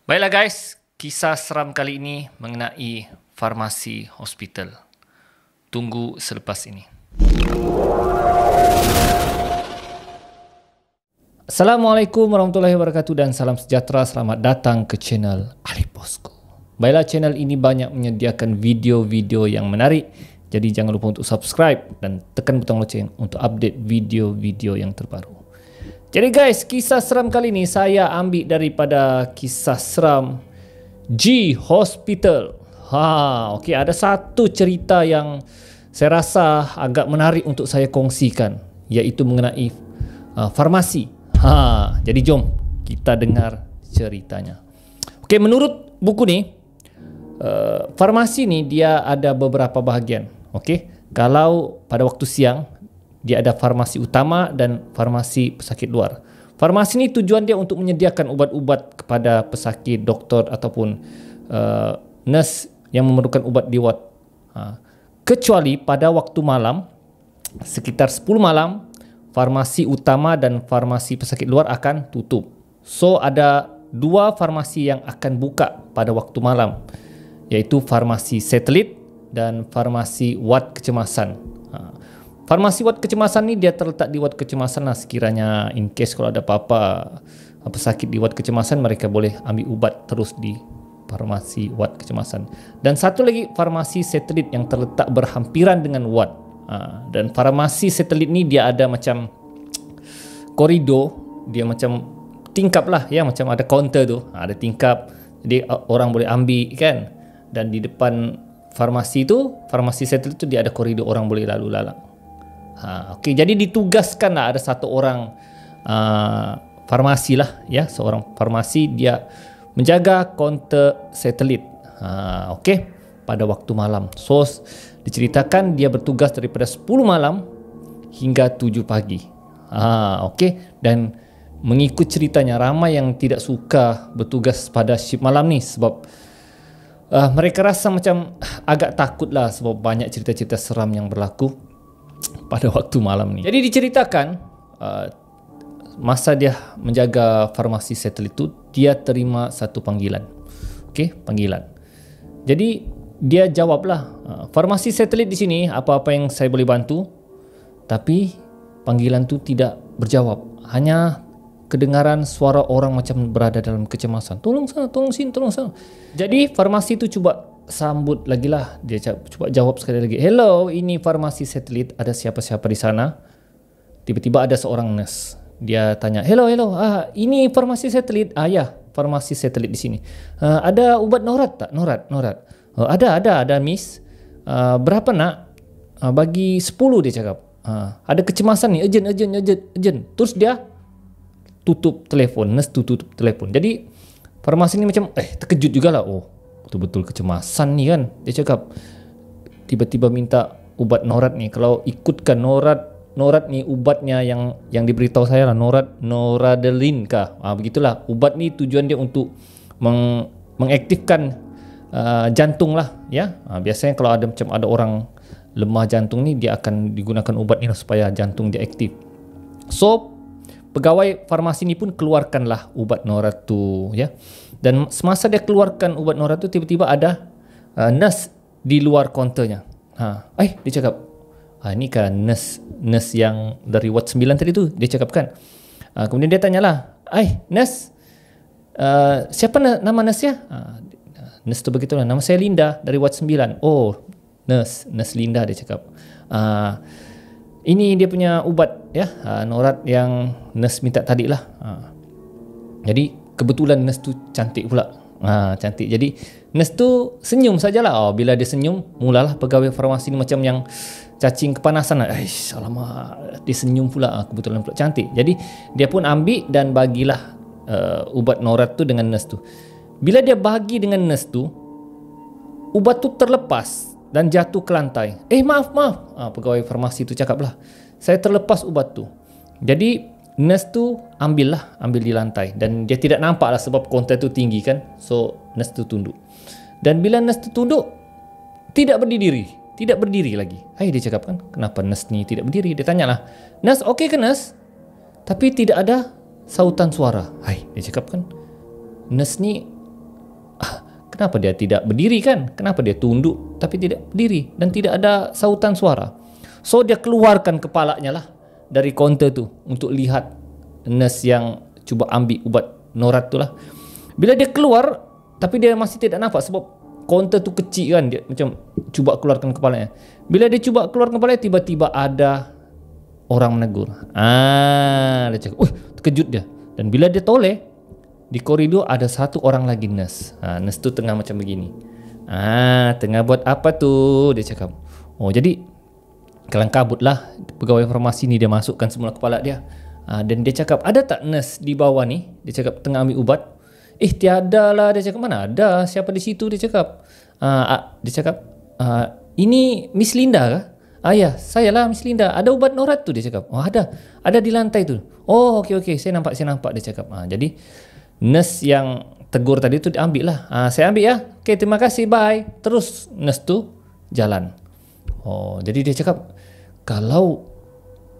Baiklah guys, kisah seram kali ini mengenai farmasi hospital. Tunggu selepas ini. Assalamualaikum warahmatullahi wabarakatuh dan salam sejahtera. Selamat datang ke channel Alif Bosku. Baiklah, channel ini banyak menyediakan video-video yang menarik. Jadi jangan lupa untuk subscribe dan tekan butang loceng untuk update video-video yang terbaru. Jadi guys, kisah seram kali ini saya ambil daripada kisah seram G Hospital. Okey, ada satu cerita yang saya rasa agak menarik untuk saya kongsikan, iaitu mengenai farmasi. Jadi jom kita dengar ceritanya. Okey, menurut buku ni, farmasi ni dia ada beberapa bahagian. Okey, kalau pada waktu siang dia ada farmasi utama dan farmasi pesakit luar. Farmasi ni tujuan dia untuk menyediakan ubat-ubat kepada pesakit, doktor ataupun nurse yang memerlukan ubat di ward. Kecuali pada waktu malam, sekitar 10 malam, farmasi utama dan farmasi pesakit luar akan tutup. So ada dua farmasi yang akan buka pada waktu malam, iaitu farmasi satelit dan farmasi wad kecemasan. Farmasi wad kecemasan ni dia terletak di wad kecemasan lah, sekiranya in case kalau ada apa-apa pesakit di wad kecemasan, mereka boleh ambil ubat terus di farmasi wad kecemasan. Dan satu lagi farmasi satelit yang terletak berhampiran dengan wad. Dan farmasi satelit ni dia ada macam koridor, dia macam tingkap lah ya, macam ada kaunter tu, ada tingkap, jadi orang boleh ambil kan. Dan di depan farmasi tu, farmasi satelit tu dia ada koridor, orang boleh lalu lalang. Okey, jadi ditugaskan lah ada satu orang farmasi lah ya, seorang farmasi, dia menjaga kaunter satelit. Okey, pada waktu malam. So diceritakan dia bertugas daripada 10 malam hingga 7 pagi. Okey, dan mengikut ceritanya ramai yang tidak suka bertugas pada shift malam ni sebab mereka rasa macam agak takut lah sebab banyak cerita-cerita seram yang berlaku pada waktu malam ni. Jadi diceritakan masa dia menjaga farmasi satelit itu, dia terima satu panggilan. Okey, panggilan. Jadi dia jawablah, farmasi satelit di sini, apa-apa yang saya boleh bantu? Tapi panggilan tu tidak berjawab. Hanya kedengaran suara orang macam berada dalam kecemasan. Tolong sana, tolong sini, tolong sana. Jadi farmasi tu cuba sambut lagi lah. Dia cuba jawab sekali lagi. Hello, ini farmasi satelit. Ada siapa-siapa di sana? Tiba-tiba ada seorang nurse. Dia tanya, hello. Ini farmasi satelit. Ya, farmasi satelit di sini. Ada ubat norat tak? Norat. Ada miss. Berapa nak? Bagi 10 dia cakap. Ada kecemasan ni, urgent. Terus dia tutup telefon. Nurse tutup telefon. Jadi farmasi ni macam terkejut jugalah. Oh, betul-betul kecemasan ni kan. Dia cakap tiba-tiba minta ubat norat ni. Kalau ikutkan norat ni ubatnya yang diberitahu saya lah, noradrenalin kah. Begitulah. Ubat ni tujuan dia untuk mengaktifkan jantung lah ya. Biasanya kalau ada orang lemah jantung ni, dia akan digunakan ubat ni lah supaya jantung dia aktif. So pegawai farmasi ni pun keluarkanlah ubat norat tu ya. Dan semasa dia keluarkan ubat norat tu, tiba-tiba ada nurse di luar kaunternya. Dia cakap, ini kan nurse yang dari ward 9 tadi tu, dia cakap kan. Kemudian dia tanyalah, nurse, siapa nama nurse ya? Nurse tu begitulah, nama saya Linda dari ward 9. Oh, nurse Linda, dia cakap. Ini dia punya ubat ya, norat yang nurse minta tadi lah. Jadi kebetulan nurse tu cantik pula. Cantik. Jadi nurse tu senyum sajalah. Bila dia senyum, mulalah pegawai farmasi ni macam yang cacing kepanasan. Alamak, dia senyum pula. Kebetulan pula cantik. Jadi dia pun ambil dan bagilah ubat norat tu dengan nurse tu. Bila dia bagi dengan nurse tu, ubat tu terlepas dan jatuh ke lantai. Maaf. Pegawai farmasi tu cakaplah, saya terlepas ubat tu. Jadi nurse tu ambil di lantai. Dan dia tidak nampak lah sebab kaunter tu tinggi kan. So nurse tu tunduk. Dan bila nurse tu tunduk, tidak berdiri lagi. Dia cakap kan, kenapa nurse ni tidak berdiri? Dia tanyalah, nurse okey ke nurse? Tapi tidak ada sautan suara. Dia cakap kan, nurse ni Kenapa dia tidak berdiri kan? Kenapa dia tunduk tapi tidak berdiri dan tidak ada sautan suara? So dia keluarkan kepalanya lah dari kaunter tu untuk lihat nurse yang cuba ambil ubat norat tu lah. Bila dia keluar, tapi dia masih tidak nampak sebab kaunter tu kecil kan, dia macam cuba keluarkan kepalanya. Bila dia cuba keluarkan kepalanya, tiba-tiba ada orang menegur. Dia cakap, terkejut dia. Dan bila dia toleh, di koridor ada satu orang lagi nurse. Nurse tu tengah macam begini. Tengah buat apa tu? Dia cakap. Jadi kelang kabut lah pegawai farmasi ni, dia masukkan semula kepala dia. Dan dia cakap, ada tak nurse di bawah ni? Dia cakap tengah ambil ubat. Tiada lah. Dia cakap, mana ada, siapa di situ? Dia cakap. Dia cakap, ini Miss Linda kah? Ya, saya lah Miss Linda. Ada ubat norat tu? Dia cakap. Ada di lantai tu. Okey, saya nampak. Dia cakap. Jadi nurse yang tegur tadi tu diambil lah. Saya ambil ya. Okey, terima kasih, bye. Terus nurse tu jalan. Jadi dia cakap, kalau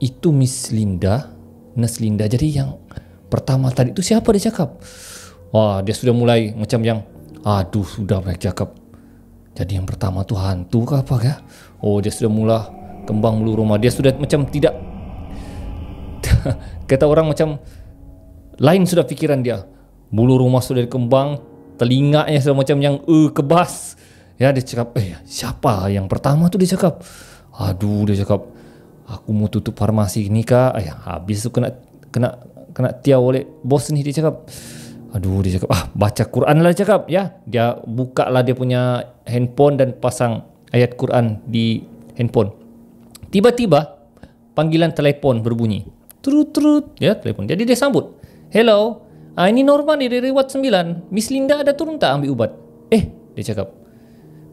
itu Miss Linda, nurse Linda, jadi yang pertama tadi tu siapa? Dia cakap. Dia sudah mulai macam yang, sudah baik cakap. Jadi yang pertama tu hantu ke apa kah? Dia sudah mula kembang bulu rumah. Dia sudah macam tidak kata orang macam lain sudah fikiran dia. Bulu rumah sudah dikembang, telinganya sudah macam yang kebas. Ya, dia cakap, siapa yang pertama tu? Dia cakap, dia cakap, aku mau tutup farmasi ni kak. Habis tu kena tiaw oleh bos ni. Dia cakap, dia cakap, baca Quran lah. Dia cakap, ya. Dia buka lah dia punya handphone dan pasang ayat Quran di handphone. Tiba-tiba panggilan telefon berbunyi. Trut, ya, telepon. Jadi dia sambut. Hello, ini Norman dari Watt 9. Miss Linda ada turun tak ambil ubat? Dia cakap,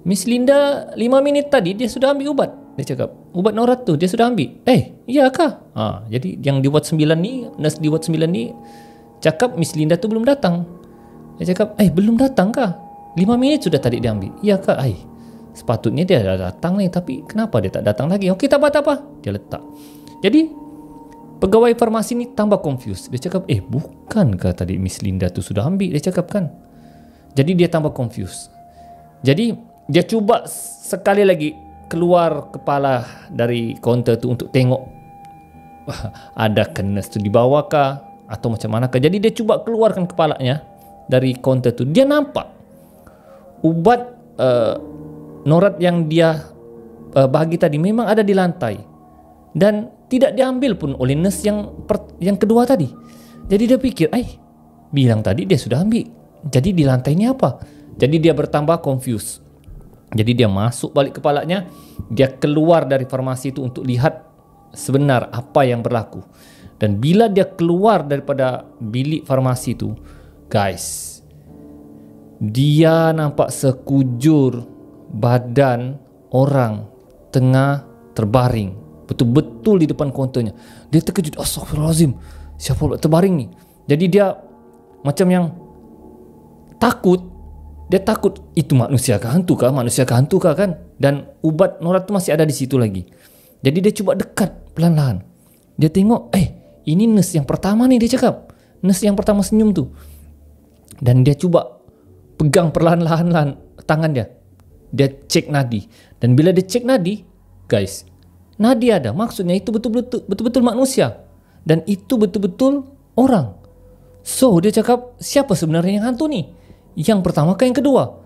Miss Linda 5 minit tadi dia sudah ambil ubat. Dia cakap, ubat norat tu dia sudah ambil. Iya kah? Jadi yang di Watt 9 ni, nurse di Watt 9 ni cakap Miss Linda tu belum datang. Dia cakap, belum datang kah? 5 minit sudah tadi dia ambil. Iya kah? Sepatutnya dia dah datang ni, tapi kenapa dia tak datang lagi? Okey, tak apa. Dia letak. Jadi pegawai farmasi ni tambah confused. Dia cakap, bukankah tadi Miss Linda tu sudah ambil? Dia cakap kan. Jadi dia tambah confused. Jadi dia cuba sekali lagi keluar kepala dari kaunter tu untuk tengok ada nurse tu di bawah kah atau macam manakah. Jadi dia cuba keluarkan kepalanya dari kaunter tu. Dia nampak ubat norat yang dia bagi tadi memang ada di lantai dan tidak diambil pun oleh nurse yang kedua tadi. Jadi dia pikir, bilang tadi dia sudah ambil. Jadi di lantai ni apa? Jadi dia bertambah confused. Jadi dia masuk balik kepalanya, dia keluar dari farmasi itu untuk lihat sebenar apa yang berlaku. Dan bila dia keluar daripada bilik farmasi itu, guys, dia nampak sekujur badan orang tengah terbaring, betul-betul di depan kaunternya. Dia terkejut, astagfirullahaladzim, siapa pula terbaring ni? Jadi dia macam yang takut. Dia takut, itu manusia kah hantu kah kan? Dan ubat norat tu masih ada di situ lagi. Jadi dia cuba dekat pelan-pelan. Dia tengok, ini nurse yang pertama ni, dia cakap. Nurse yang pertama senyum tu. Dan dia cuba pegang perlahan-lahan tangan dia. Dia cek nadi. Dan bila dia cek nadi, guys, nadi ada. Maksudnya itu betul-betul manusia. Dan itu betul-betul orang. So dia cakap, siapa sebenarnya yang hantu ni? Yang pertama ke yang kedua?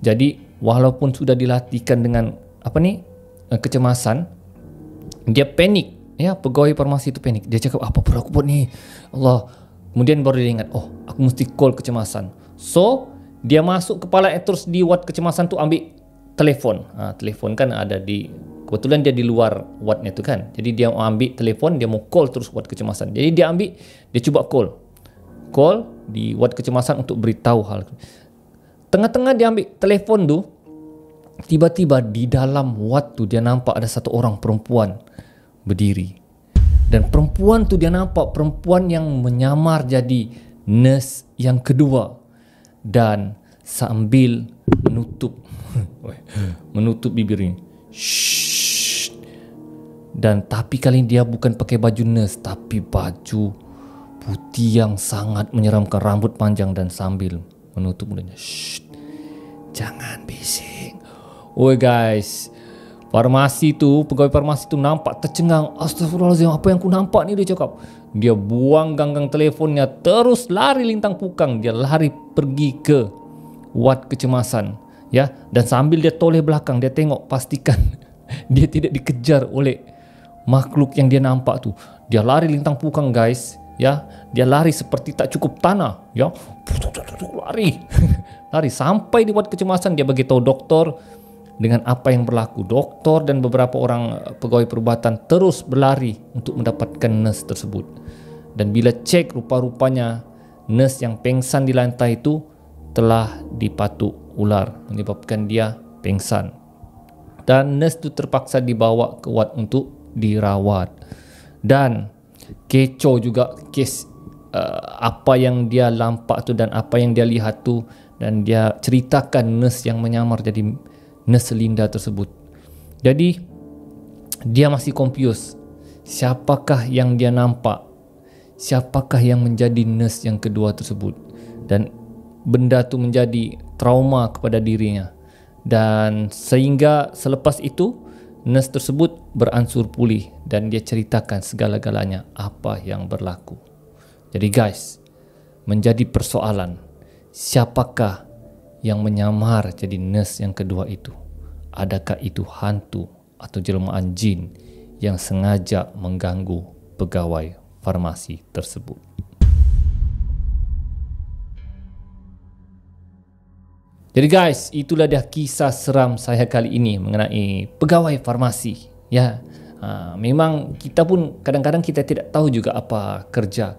Jadi walaupun sudah dilatihkan dengan kecemasan, dia panik. Ya, pegawai farmasi itu panik. Dia cakap, apa perlu aku buat ni? Allah. Kemudian baru dia ingat, aku mesti call kecemasan. So dia masuk kepala terus di ward kecemasan tu ambil telefon. Telefon kan ada di, kebetulan dia di luar wardnya tu kan. Jadi dia ambil telefon, dia mau call terus ward kecemasan. Jadi dia cuba call di ward kecemasan untuk beritahu hal. Tengah-tengah dia ambil telefon tu, tiba-tiba di dalam ward tu dia nampak ada satu orang perempuan berdiri. Dan perempuan tu dia nampak perempuan yang menyamar jadi nurse yang kedua dan sambil menutup bibirnya. Shh. Dan tapi kali ini dia bukan pakai baju nurse, tapi baju putih yang sangat menyeramkan, rambut panjang dan sambil menutup mulutnya. jangan bising. Oi guys, farmasi tu, pegawai farmasi tu nampak tercengang. Astagfirullahaladzim, apa yang aku nampak ni, dia cakap. Dia buang ganggang telefonnya, terus lari lintang pukang. Dia lari pergi ke wad kecemasan, ya. Dan sambil dia toleh belakang, dia tengok pastikan dia tidak dikejar oleh makhluk yang dia nampak tu. Dia lari lintang pukang guys, ya. Dia lari seperti tak cukup tanah, ya. Lari lari sampai di wad kecemasan. Dia bagi tahu doktor dengan apa yang berlaku. Doktor dan beberapa orang pegawai perubatan terus berlari untuk mendapatkan nurse tersebut. Dan bila cek, rupa-rupanya nurse yang pengsan di lantai itu telah dipatuk ular, menyebabkan dia pengsan. Dan nurse itu terpaksa dibawa ke wad untuk dirawat. Dan kecoh juga kes apa yang dia nampak tu dan apa yang dia lihat tu. Dan dia ceritakan nurse yang menyamar jadi nurse Linda tersebut. Jadi dia masih confused. Siapakah yang dia nampak? Siapakah yang menjadi nurse yang kedua tersebut? Dan benda tu menjadi trauma kepada dirinya. Dan sehingga selepas itu nurse tersebut beransur pulih dan dia ceritakan segala-galanya apa yang berlaku. Jadi guys, menjadi persoalan, siapakah yang menyamar jadi nurse yang kedua itu? Adakah itu hantu atau jelmaan jin yang sengaja mengganggu pegawai farmasi tersebut? Jadi guys, itulah dia kisah seram saya kali ini mengenai pegawai farmasi, ya. Memang kita pun kadang-kadang kita tidak tahu juga apa kerja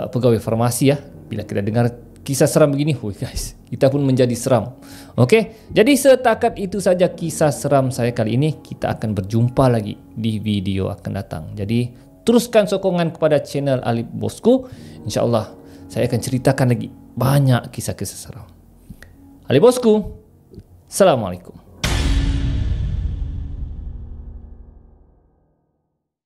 pegawai farmasi, ya. Bila kita dengar kisah seram begini, guys, kita pun menjadi seram. Oke, jadi setakat itu saja kisah seram saya kali ini. Kita akan berjumpa lagi di video akan datang. Jadi teruskan sokongan kepada channel Alip Bosku. InsyaAllah saya akan ceritakan lagi banyak kisah-kisah seram. Alip Bosku, Assalamualaikum.